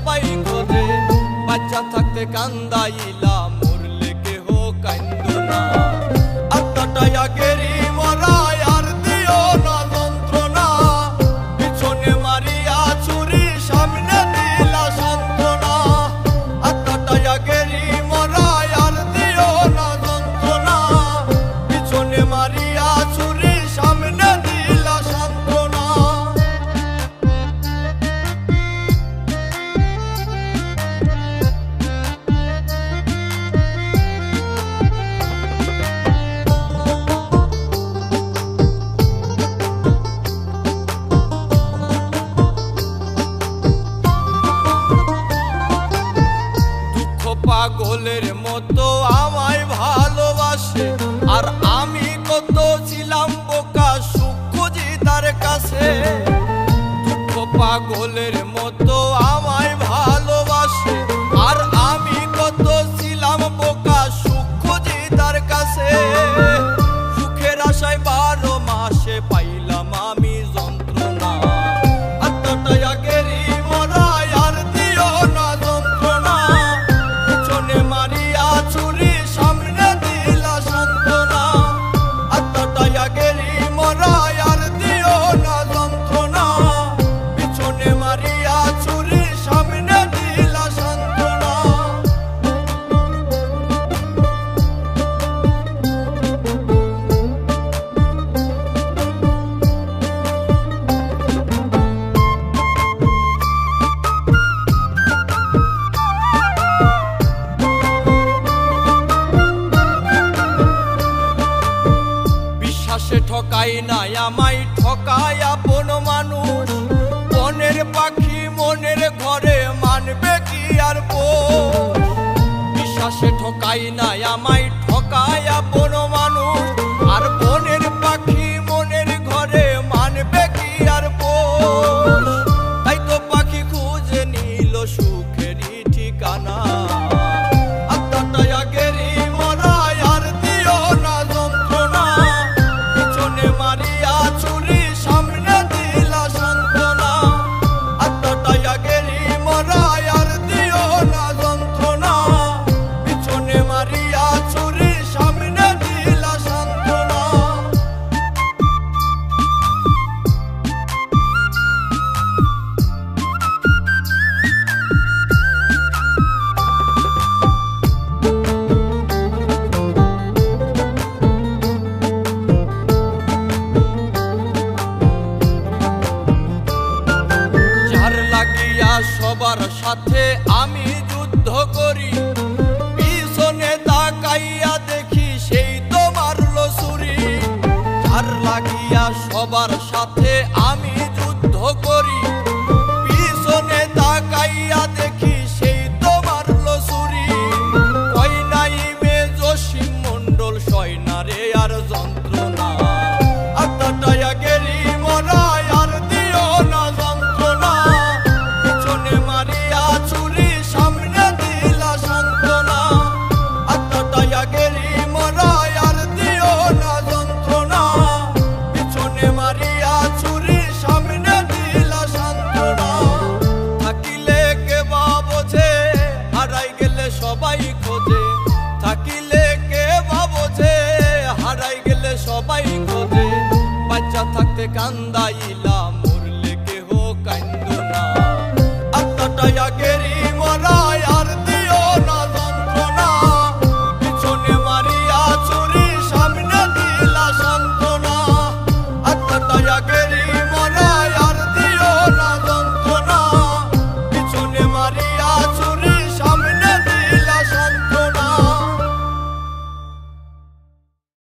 সবাই খোঁজে। বাচ্চা থাকতে কান্দাইলাম, মরলে কেহ কান্দো না। আত্মাটাই আগেরই মরা, আর দিও না যন্ত্রণা। পিছনে মারিয়া ছুরি, সামনে দিলা সান্ত্বনা। আত্মাটাই আগেরই মরা, আর দিও না যন্ত্রণা। পিছনে মারিয়া ছুরি, সামনে দিলা সান্ত্বনা। পাগলের মতো আমায় ভালোবাসে, আর আমি কত ছিলাম বোকা, সুখ খুঁজি তার কাছে। দুঃখ পাগলের মতো আমায় ভালোবাসে, আর আমি কত ছিলাম বোকা, সুখ খুঁজি তার কাছে। সুখের আশায় 12 মাসে পাইলাম আমি যন্ত্রণা। আত্মাটাই আগেরই মরা, আর দিও না যন্ত্রণা। মারিয়া ছুরি, সামনে দিলা সান্ত্বনা। আত্মাটাই আগেরই মরা, আর দিও না যন্ত্রণা। পিছনে মারিয়া ছুরি, সামনে দিলা সান্ত্বনা। সে ঠকাই নাই আমায়, ঠকায় আপন মানুষ। বনের পাখি মনের ঘরে, মানবে কি আর পোষ। বিশ্বাসে ঠকাই নাই আমায়, ঠকায় আপন মানুষ। আর বনের পাখি মনের ঘরে, মানবে কি আর পোষ। তাই তো পাখি খুঁজে নিল সুখেরই ঠিকানা। আত্মাটাই আগেরই মরা, আর দিও না যন্ত্রণা। মারিয়া ছুরি, সামনে দিলা সান্ত্বনা। আত্মাটাই আগেরই মরা, আর দিও না যন্ত্রণা। পিছনে মারিয়া ছুরি, সামনে দিলা সান্ত্বনা। সবার সাথে আমি যুদ্ধ করি, পিছনে তাকাইয়া দেখি সেই তো মারলো ছুরি। যার লাগিয়া সবার সাথে আমি যুদ্ধ করি, পিছনে তাকাইয়া দেখি সেই তো মারলো ছুরি। কই নাই মে জসিম মণ্ডল, সয়নারে আর যন্ত্রণা। আত্মাটাই আগেরই মরা, আর দিও না যন্ত্রণা। মারিয়া ছুরি, সামনে দিলা সান্ত্বনা। আত্মাটাই আগেরই মরা, আর দিও না যন্ত্রণা। পিছনে মারিয়া ছুরি, সামনে দিলা সান্ত্বনা। থাকিলে কে বা বোঝে, হারাই গেলে সবাই খোঁজে। থাকিলে কে বা বোঝে, হারাই গেলে সবাই খোঁজে। বাচ্চা থাকতে কান্দাইলাম, মরলে কেহ কান্দো না। আত্মাটাই আগেরই মরা, আর দিও না যন্ত্রণা। পিছনে মারিয়া ছুরি, সামনে দিলা সান্ত্বনা। আত্মাটাই আগেরই